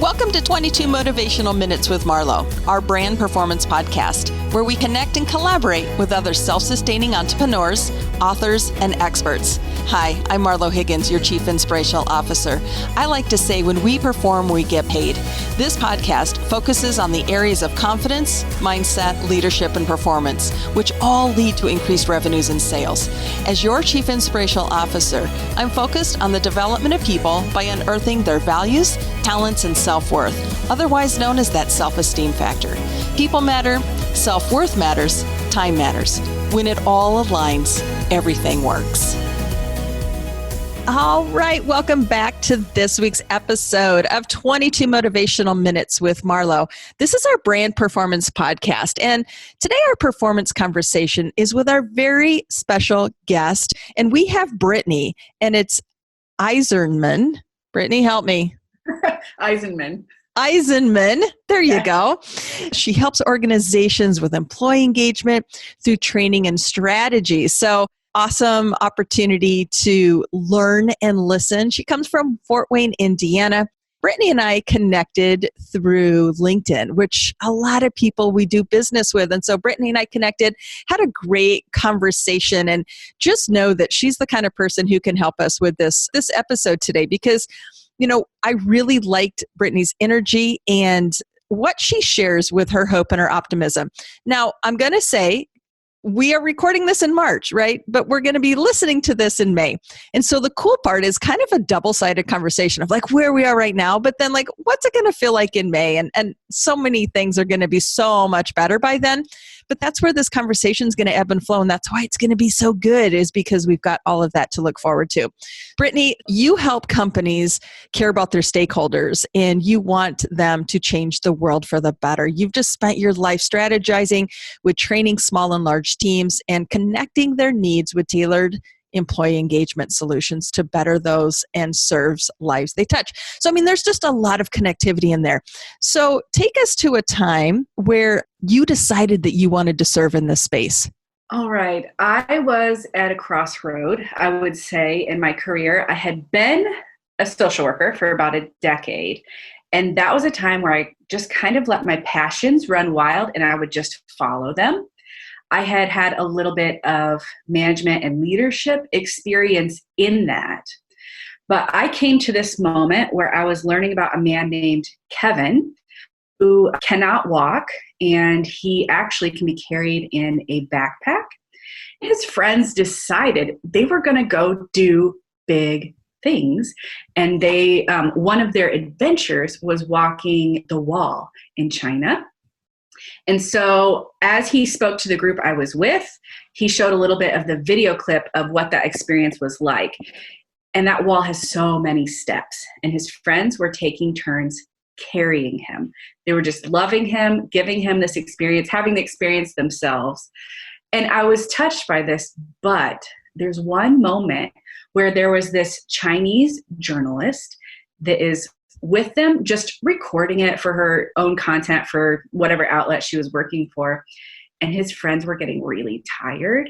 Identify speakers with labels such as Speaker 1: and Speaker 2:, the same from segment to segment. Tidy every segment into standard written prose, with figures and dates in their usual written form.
Speaker 1: Welcome to 22 Motivational Minutes with Marlo, our brand performance podcast, where we connect and collaborate with other self-sustaining entrepreneurs, authors, and experts. Hi, I'm Marlo Higgins, your Chief Inspirational Officer. I like to say when we perform, we get paid. This podcast focuses on the areas of confidence, mindset, leadership, and performance, which all lead to increased revenues and sales. As your Chief Inspirational Officer, I'm focused on the development of people by unearthing their values, talents, and self-worth, otherwise known as that self-esteem factor. People matter, self-worth matters, time matters. When it all aligns, everything works. All right, welcome back to this week's episode of 22 Motivational Minutes with Marlo. This is our brand performance podcast, and today our performance conversation is with our very special guest, and we have Britni, and it's Eisenmann. Britni, help me. Eisenmann. There you go. She helps organizations with employee engagement through training and strategy. So awesome opportunity to learn and listen. She comes from Fort Wayne, Indiana. Britni and I connected through LinkedIn, which a lot of people we do business with. And so Britni and I connected, had a great conversation, and just know that she's the kind of person who can help us with this episode today because, you know, I really liked Britni's energy and what she shares with her hope and her optimism. Now, I'm going to say, we are recording this in March, right? But we're going to be listening to this in May. And so the cool part is kind of a double-sided conversation of like where we are right now, but then like, what's it going to feel like in May? And so many things are going to be so much better by then. But that's where this conversation is going to ebb and flow. And that's why it's going to be so good, is because we've got all of that to look forward to. Britni, you help companies care about their stakeholders and you want them to change the world for the better. You've just spent your life strategizing with training small and large teams and connecting their needs with tailored employee engagement solutions to better those and serves lives they touch. So, I mean, there's just a lot of connectivity in there. So take us to a time where you decided that you wanted to serve in this space.
Speaker 2: All right. I was at a crossroad, I would say, in my career. I had been a social worker for about a decade. And that was a time where I just kind of let my passions run wild and I would just follow them. I had had a little bit of management and leadership experience in that. But I came to this moment where I was learning about a man named Kevin who cannot walk, and he actually can be carried in a backpack. His friends decided they were going to go do big things. And they, one of their adventures was walking the wall in China. And so as he spoke to the group I was with, he showed a little bit of the video clip of what that experience was like. And that wall has so many steps. And his friends were taking turns carrying him. They were just loving him, giving him this experience, having the experience themselves. And I was touched by this, but there's one moment where there was this Chinese journalist that is with them, just recording it for her own content for whatever outlet she was working for. And his friends were getting really tired.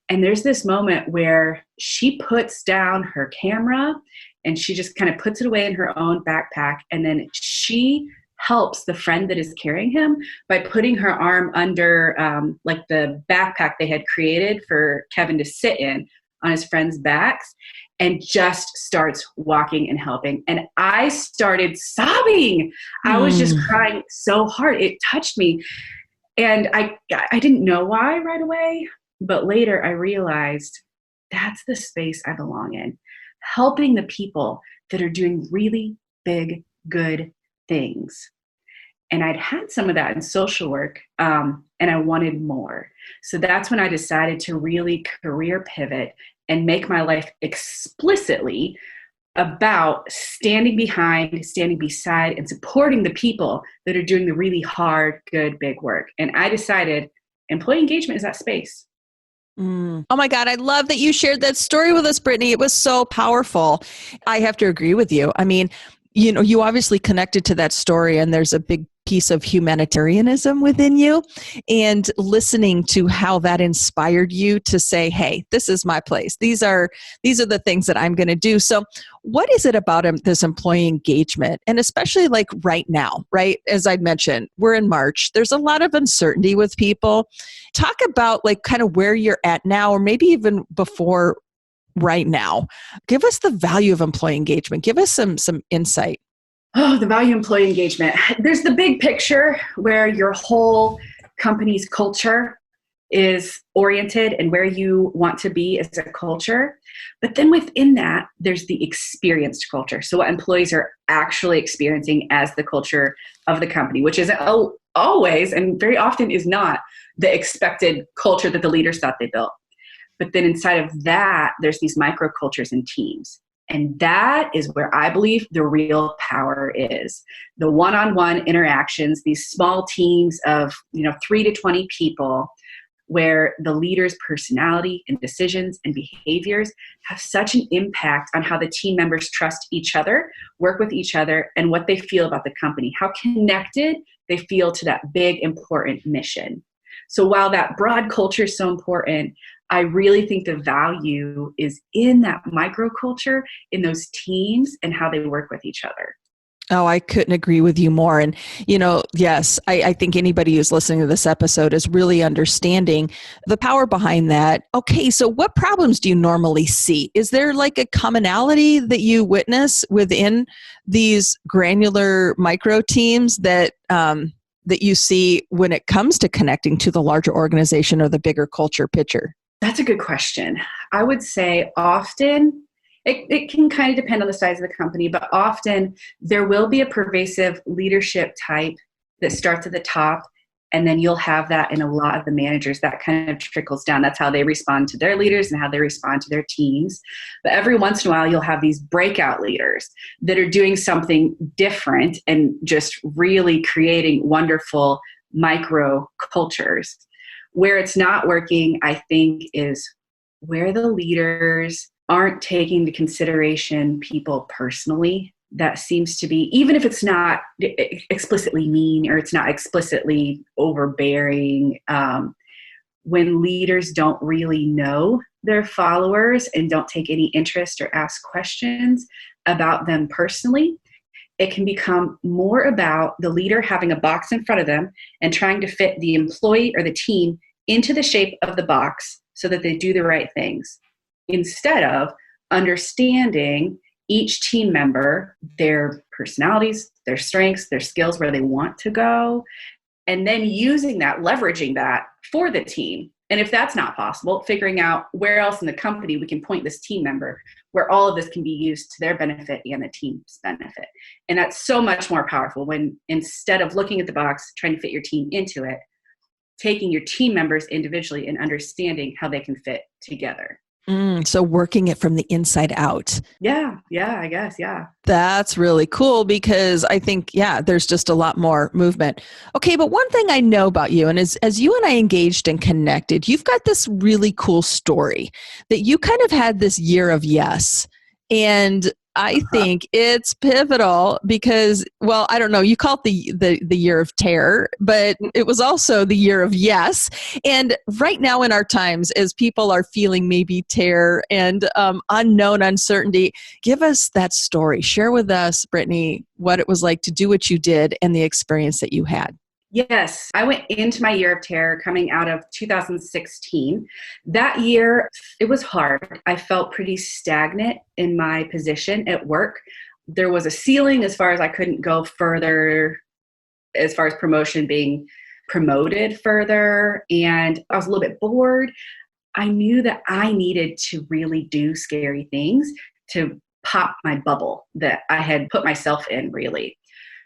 Speaker 2: And there's this moment where she puts down her camera and she just kind of puts it away in her own backpack. And then she helps the friend that is carrying him by putting her arm under like the backpack they had created for Kevin to sit in on his friends' backs, and just starts walking and helping. And I started sobbing. I was just crying so hard. It touched me. And I didn't know why right away, but later I realized that's the space I belong in, helping the people that are doing really big, good things. And I'd had some of that in social work, and I wanted more. So that's when I decided to really career pivot and make my life explicitly about standing behind, standing beside, and supporting the people that are doing the really hard, good, big work. And I decided employee engagement is that space.
Speaker 1: Oh my God, I love that you shared that story with us, Britni. It was so powerful. I have to agree with you. I mean, you know, you obviously connected to that story, and there's a big piece of humanitarianism within you and listening to how that inspired you to say, hey, this is my place. These are the things that I'm going to do. So what is it about this employee engagement? And especially like right now, right? As I mentioned, we're in March. There's a lot of uncertainty with people. Talk about like kind of where you're at now, or maybe even before right now. Give us the value of employee engagement. Give us some insight.
Speaker 2: Oh, the value of employee engagement. There's the big picture where your whole company's culture is oriented and where you want to be as a culture. But then within that, there's the experienced culture. So what employees are actually experiencing as the culture of the company, which is always and very often is not the expected culture that the leaders thought they built. But then inside of that, there's these microcultures and teams. And that is where I believe the real power is. The one-on-one interactions, these small teams of 3 to 20 people, where the leader's personality and decisions and behaviors have such an impact on how the team members trust each other, work with each other, and what they feel about the company, how connected they feel to that big, important mission. So while that broad culture is so important, I really think the value is in that microculture, in those teams, and how they work with each other.
Speaker 1: Oh, I couldn't agree with you more. And, yes, I think anybody who's listening to this episode is really understanding the power behind that. Okay, so what problems do you normally see? Is there like a commonality that you witness within these granular micro teams that you see when it comes to connecting to the larger organization or the bigger culture picture?
Speaker 2: That's a good question. I would say often, it can kind of depend on the size of the company, but often there will be a pervasive leadership type that starts at the top, and then you'll have that in a lot of the managers. That kind of trickles down. That's how they respond to their leaders and how they respond to their teams. But every once in a while, you'll have these breakout leaders that are doing something different and just really creating wonderful micro cultures. Where it's not working, I think, is where the leaders aren't taking into consideration people personally. That seems to be, even if it's not explicitly mean or it's not explicitly overbearing, when leaders don't really know their followers and don't take any interest or ask questions about them personally, it can become more about the leader having a box in front of them and trying to fit the employee or the team into the shape of the box so that they do the right things, instead of understanding each team member, their personalities, their strengths, their skills, where they want to go, and then using that, leveraging that for the team. And if that's not possible, figuring out where else in the company we can point this team member where all of this can be used to their benefit and the team's benefit. And that's so much more powerful when, instead of looking at the box, trying to fit your team into it, taking your team members individually and understanding how they can fit together.
Speaker 1: So working it from the inside out.
Speaker 2: Yeah, I guess.
Speaker 1: That's really cool because I think, there's just a lot more movement. Okay, but one thing I know about you, and as you and I engaged and connected, you've got this really cool story that you kind of had this year of yes. And I think it's pivotal because, well, I don't know, you call it the year of terror, but it was also the year of yes. And right now in our times, as people are feeling maybe terror and unknown uncertainty, give us that story. Share with us, Britni, what it was like to do what you did and the experience that you had.
Speaker 2: Yes, I went into my year of terror coming out of 2016. That year, it was hard. I felt pretty stagnant in my position at work. There was a ceiling as far as I couldn't go further, as far as promotion, being promoted further. And I was a little bit bored. I knew that I needed to really do scary things to pop my bubble that I had put myself in, really.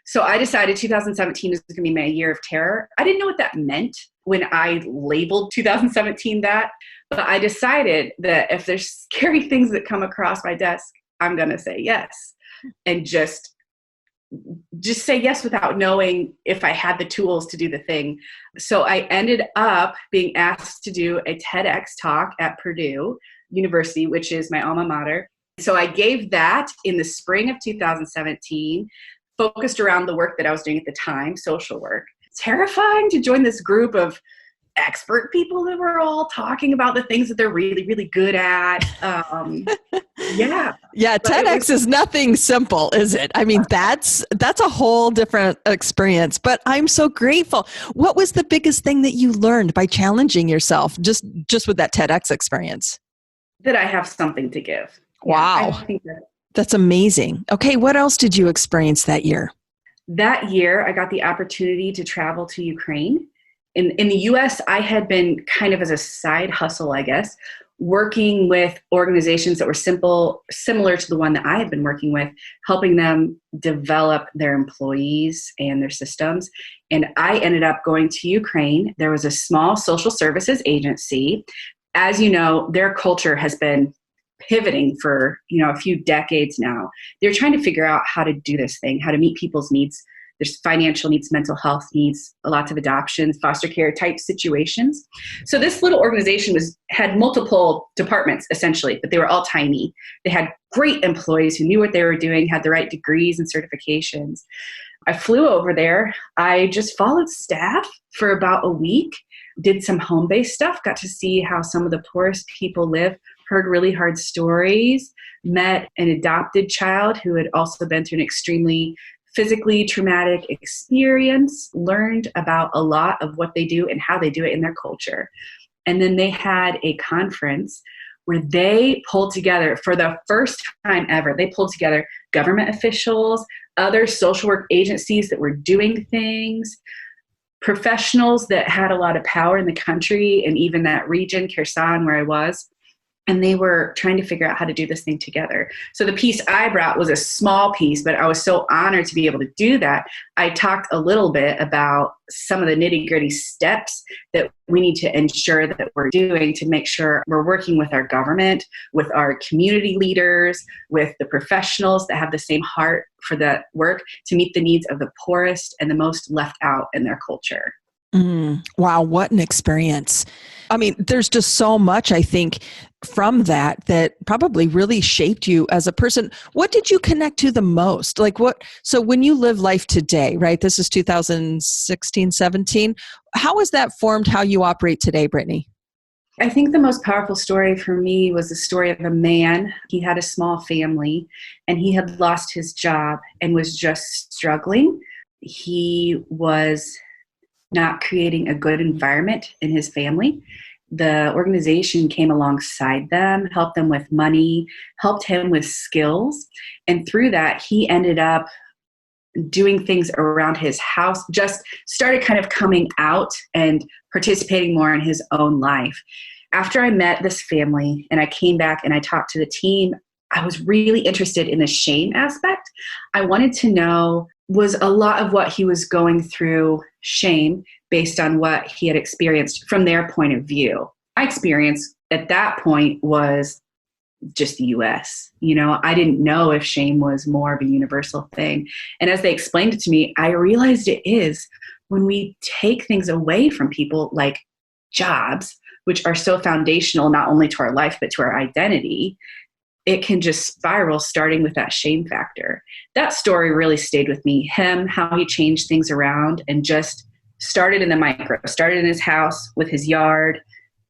Speaker 2: So I decided 2017 was going to be my year of terror. I didn't know what that meant when I labeled 2017 that, but I decided that if there's scary things that come across my desk, I'm going to say yes. And just say yes without knowing if I had the tools to do the thing. So I ended up being asked to do a TEDx talk at Purdue University, which is my alma mater. So I gave that in the spring of 2017. focused around the work that I was doing at the time, social work. Terrifying to join this group of expert people that were all talking about the things that they're really, really good at. Yeah.
Speaker 1: Yeah, TEDx is nothing simple, is it? I mean, that's a whole different experience, but I'm so grateful. What was the biggest thing that you learned by challenging yourself just with that TEDx experience?
Speaker 2: That I have something to give.
Speaker 1: Wow.
Speaker 2: Yeah, I think
Speaker 1: that's amazing. Okay, what else did you experience that year?
Speaker 2: That year, I got the opportunity to travel to Ukraine. In the US, I had been kind of as a side hustle, I guess, working with organizations that were similar to the one that I had been working with, helping them develop their employees and their systems. And I ended up going to Ukraine. There was a small social services agency. As you know, their culture has been pivoting for a few decades now. They're trying to figure out how to do this thing, how to meet people's needs. There's financial needs, mental health needs, lots of adoptions, foster care type situations. So this little organization had multiple departments essentially, but they were all tiny. They had great employees who knew what they were doing, had the right degrees and certifications. I flew over there. I just followed staff for about a week, did some home-based stuff, got to see how some of the poorest people live, heard really hard stories, met an adopted child who had also been through an extremely physically traumatic experience, learned about a lot of what they do and how they do it in their culture. And then they had a conference where they pulled together, for the first time ever, they pulled together government officials, other social work agencies that were doing things, professionals that had a lot of power in the country and even that region, Kherson, where I was. And they were trying to figure out how to do this thing together. So the piece I brought was a small piece, but I was so honored to be able to do that. I talked a little bit about some of the nitty-gritty steps that we need to ensure that we're doing to make sure we're working with our government, with our community leaders, with the professionals that have the same heart for that work to meet the needs of the poorest and the most left out in their culture.
Speaker 1: Wow, what an experience. I mean, there's just so much, I think, from that probably really shaped you as a person. What did you connect to the most? So when you live life today, right? This is 2016, 17. How has that formed how you operate today, Britni?
Speaker 2: I think the most powerful story for me was the story of a man. He had a small family and he had lost his job and was just struggling. He was not creating a good environment in his family. The organization came alongside them, helped them with money, helped him with skills. And through that, he ended up doing things around his house, just started kind of coming out and participating more in his own life. After I met this family and I came back and I talked to the team, I was really interested in the shame aspect. I wanted to know, was a lot of what he was going through shame based on what he had experienced from their point of view? My experience at that point was just the US. I didn't know if shame was more of a universal thing. And as they explained it to me, I realized it is. When we take things away from people like jobs, which are so foundational not only to our life, but to our identity, it can just spiral, starting with that shame factor. That story really stayed with me. How he changed things around and just started in the micro, started in his house with his yard,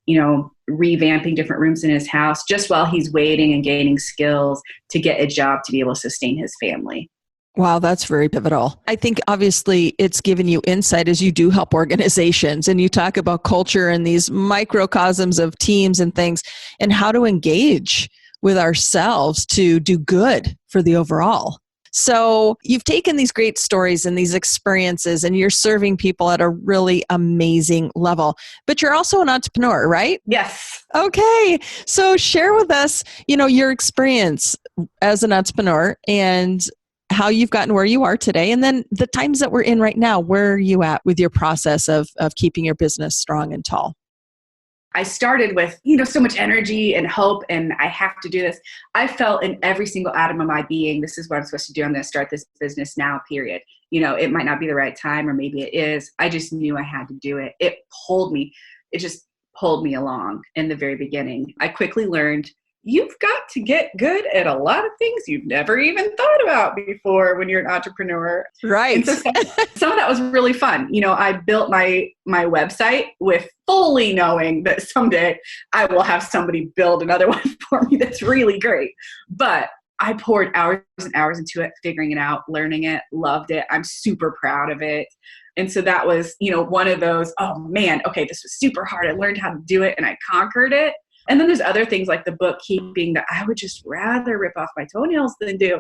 Speaker 2: revamping different rooms in his house, just while he's waiting and gaining skills to get a job to be able to sustain his family.
Speaker 1: Wow, that's very pivotal. I think obviously it's given you insight as you do help organizations and you talk about culture and these microcosms of teams and things and how to engage with ourselves to do good for the overall. So you've taken these great stories and these experiences and you're serving people at a really amazing level, but you're also an entrepreneur, right?
Speaker 2: Yes.
Speaker 1: Okay. So share with us, your experience as an entrepreneur and how you've gotten where you are today. And then the times that we're in right now, where are you at with your process of keeping your business strong and tall?
Speaker 2: I started with, so much energy and hope, and I have to do this. I felt in every single atom of my being, this is what I'm supposed to do. I'm going to start this business now, period. It might not be the right time, or maybe it is. I just knew I had to do it. It just pulled me along in the very beginning. I quickly learned you've got to get good at a lot of things you've never even thought about before when you're an entrepreneur.
Speaker 1: Right.
Speaker 2: And so some of that was really fun. I built my website with fully knowing that someday I will have somebody build another one for me that's really great. But I poured hours and hours into it, figuring it out, learning it, loved it. I'm super proud of it. And so that was, one of those, oh man, okay, this was super hard. I learned how to do it and I conquered it. And then there's other things like the bookkeeping that I would just rather rip off my toenails than do.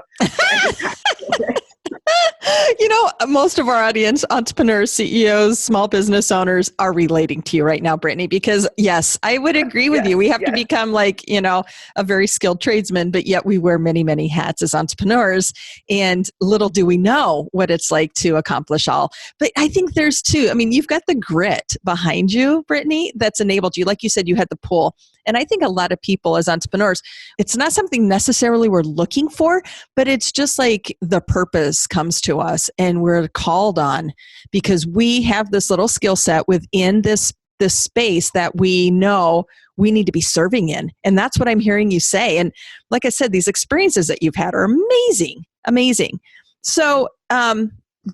Speaker 1: Most of our audience, entrepreneurs, CEOs, small business owners are relating to you right now, Britni, because yes, I would agree with you. We have to become a very skilled tradesman, but yet we wear many, many hats as entrepreneurs. And little do we know what it's like to accomplish all. But I think there's you've got the grit behind you, Britni, that's enabled you. Like you said, you had the pull. And I think a lot of people as entrepreneurs, it's not something necessarily we're looking for, but it's just like the purpose comes to us and we're called on because we have this little skill set within this space that we know we need to be serving in. And that's what I'm hearing you say. And like I said, these experiences that you've had are amazing, amazing. So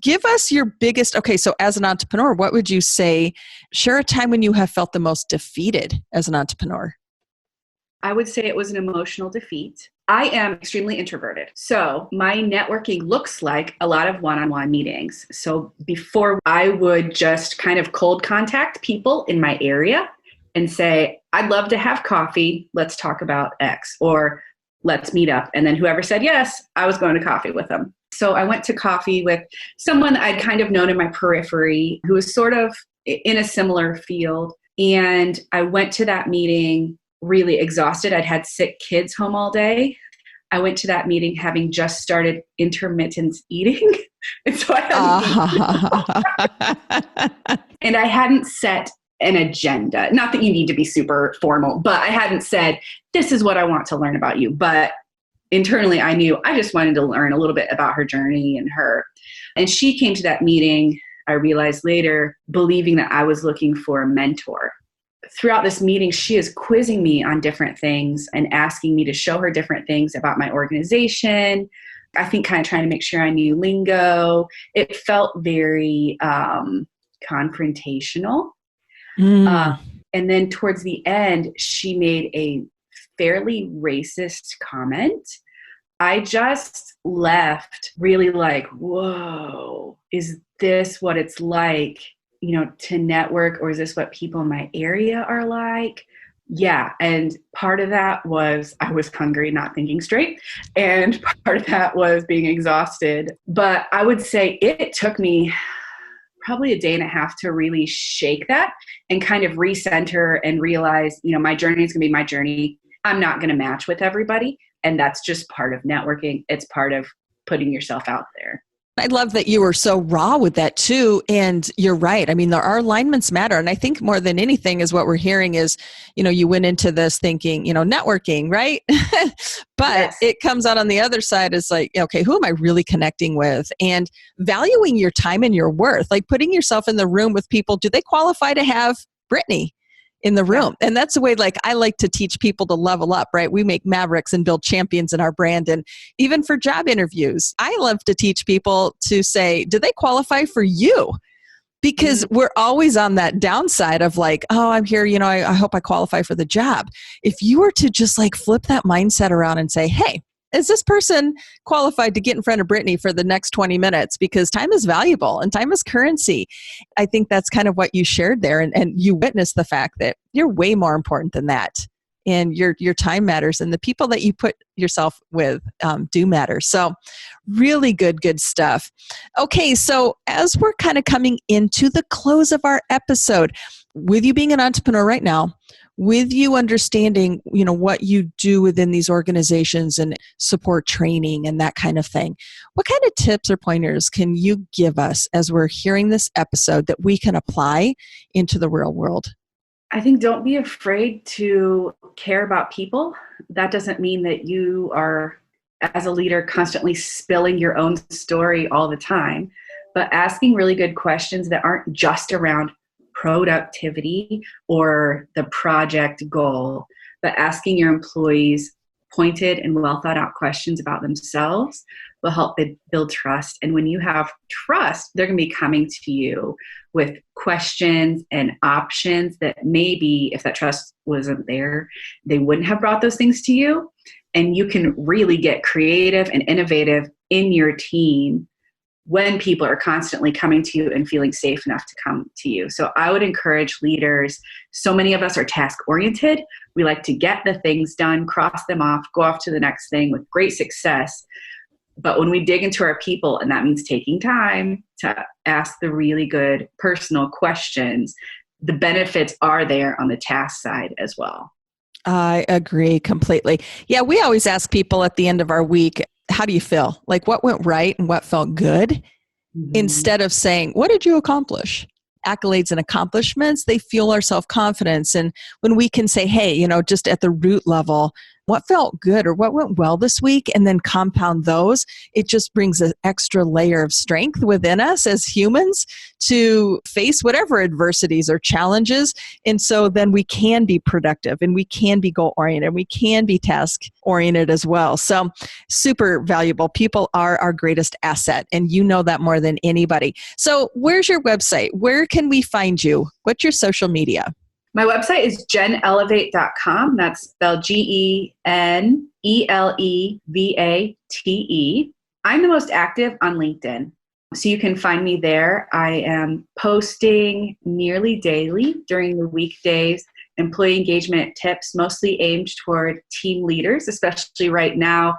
Speaker 1: give us your biggest, so as an entrepreneur, what would you say, share a time when you have felt the most defeated as an entrepreneur?
Speaker 2: I would say it was an emotional defeat. I am extremely introverted. So my networking looks like a lot of one-on-one meetings. So before I would just kind of cold contact people in my area and say, I'd love to have coffee. Let's talk about X, or let's meet up. And then whoever said yes, I was going to coffee with them. So I went to coffee with someone I'd kind of known in my periphery who was sort of in a similar field. And I went to that meeting really exhausted. I'd had sick kids home all day. I went to that meeting having just started intermittent eating. And so and I hadn't set an agenda. Not that you need to be super formal, but I hadn't said, this is what I want to learn about you. But internally, I knew I just wanted to learn a little bit about her journey and her. And she came to that meeting, I realized later, believing that I was looking for a mentor. Throughout this meeting, she is quizzing me on different things and asking me to show her different things about my organization. I think kind of trying to make sure I knew lingo. It felt very confrontational. And then towards the end, she made a fairly racist comment. I just left really like, whoa, is this what it's like, to network, or is this what people in my area are like? Yeah. And part of that was I was hungry, not thinking straight. And part of that was being exhausted. But I would say it took me probably a day and a half to really shake that and kind of recenter and realize, my journey is going to be my journey. I'm not going to match with everybody. And that's just part of networking. It's part of putting yourself out there.
Speaker 1: I love that you were so raw with that too. And you're right. I mean, our alignments matter. And I think more than anything is what we're hearing is, you went into this thinking, networking, right? But yes. It comes out on the other side is like, okay, who am I really connecting with? And valuing your time and your worth, like putting yourself in the room with people. Do they qualify to have Britni in the room? Yeah. And that's the way, I like to teach people to level up, right? We make mavericks and build champions in our brand. And even for job interviews, I love to teach people to say, do they qualify for you? Because we're always on that downside of oh, I'm here, I hope I qualify for the job. If you were to just flip that mindset around and say, hey, is this person qualified to get in front of Britni for the next 20 minutes? Because time is valuable and time is currency. I think that's kind of what you shared there. And you witnessed the fact that you're way more important than that. And your time matters. And the people that you put yourself with do matter. So really good stuff. Okay, so as we're kind of coming into the close of our episode, with you being an entrepreneur right now, with you understanding, what you do within these organizations and support training and that kind of thing, what kind of tips or pointers can you give us as we're hearing this episode that we can apply into the real world?
Speaker 2: I think don't be afraid to care about people. That doesn't mean that you are, as a leader, constantly spilling your own story all the time, but asking really good questions that aren't just around productivity or the project goal, but asking your employees pointed and well thought out questions about themselves will help build trust. And when you have trust, they're going to be coming to you with questions and options that maybe if that trust wasn't there, they wouldn't have brought those things to you. And you can really get creative and innovative in your team when people are constantly coming to you and feeling safe enough to come to you. So I would encourage leaders. So many of us are task oriented. We like to get the things done, cross them off, go off to the next thing with great success. But when we dig into our people, and that means taking time to ask the really good personal questions, the benefits are there on the task side as well.
Speaker 1: I agree completely. Yeah, we always ask people at the end of our week, how do you feel? Like what went right and what felt good? Instead of saying, what did you accomplish? Accolades and accomplishments, they fuel our self-confidence. And when we can say, hey, just at the root level, what felt good or what went well this week, and then compound those, it just brings an extra layer of strength within us as humans to face whatever adversities or challenges. And so then we can be productive and we can be goal-oriented, we can be task-oriented as well. So super valuable. People are our greatest asset, and you know that more than anybody. So where's your website? Where can we find you? What's your social media?
Speaker 2: My website is GenElevate.com. That's spelled GenElevate. I'm the most active on LinkedIn, so you can find me there. I am posting nearly daily during the weekdays, employee engagement tips, mostly aimed toward team leaders, especially right now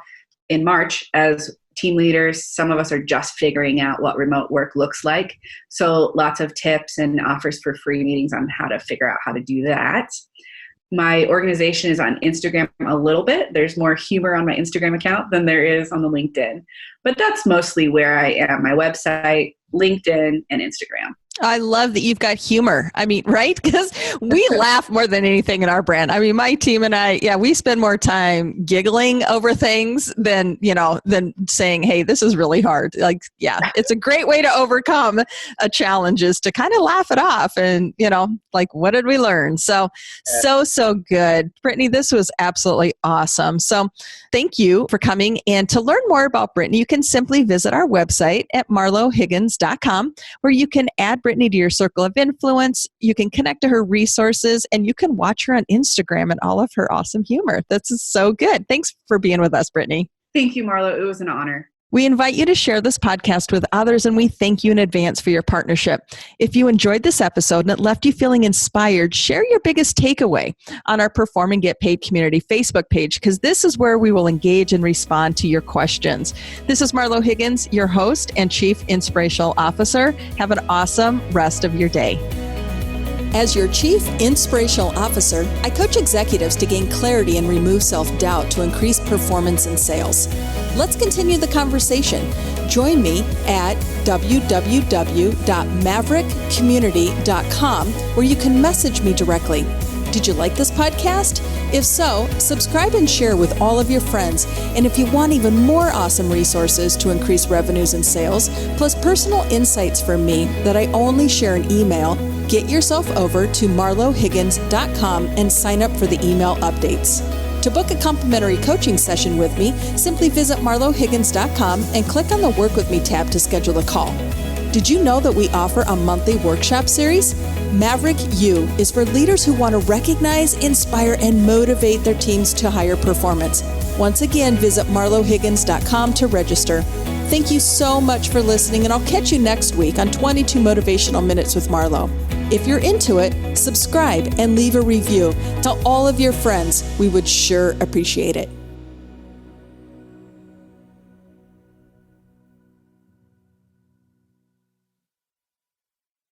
Speaker 2: in March as team leaders. Some of us are just figuring out what remote work looks like. So lots of tips and offers for free meetings on how to figure out how to do that. My organization is on Instagram a little bit. There's more humor on my Instagram account than there is on the LinkedIn. But that's mostly where I am, my website, LinkedIn, and Instagram.
Speaker 1: I love that you've got humor. I mean, right? Because we laugh more than anything in our brand. I mean, my team and I, we spend more time giggling over things than saying, hey, this is really hard. Like, it's a great way to overcome a challenge is to kind of laugh it off and, like, what did we learn? So good. Britni, this was absolutely awesome. So thank you for coming. And to learn more about Britni, you can simply visit our website at marlohiggins.com, where you can add Britni to your circle of influence. You can connect to her resources, and you can watch her on Instagram and all of her awesome humor. That's so good. Thanks for being with us, Britni.
Speaker 2: Thank you, Marlo. It was an honor.
Speaker 1: We invite you to share this podcast with others, and we thank you in advance for your partnership. If you enjoyed this episode and it left you feeling inspired, share your biggest takeaway on our Perform and Get Paid community Facebook page, because this is where we will engage and respond to your questions. This is Marlo Higgins, your host and Chief Inspirational Officer. Have an awesome rest of your day. As your Chief Inspirational Officer, I coach executives to gain clarity and remove self-doubt to increase performance in sales. Let's continue the conversation. Join me at www.maverickcommunity.com, where you can message me directly. Did you like this podcast? If so, subscribe and share with all of your friends. And if you want even more awesome resources to increase revenues and sales, plus personal insights from me that I only share in email, get yourself over to marlohiggins.com and sign up for the email updates. To book a complimentary coaching session with me, simply visit marlohiggins.com and click on the Work With Me tab to schedule a call. Did you know that we offer a monthly workshop series? Maverick U is for leaders who want to recognize, inspire, and motivate their teams to higher performance. Once again, visit marlohiggins.com to register. Thank you so much for listening, and I'll catch you next week on 22 Motivational Minutes with Marlo. If you're into it, subscribe and leave a review. Tell all of your friends. We would sure appreciate it.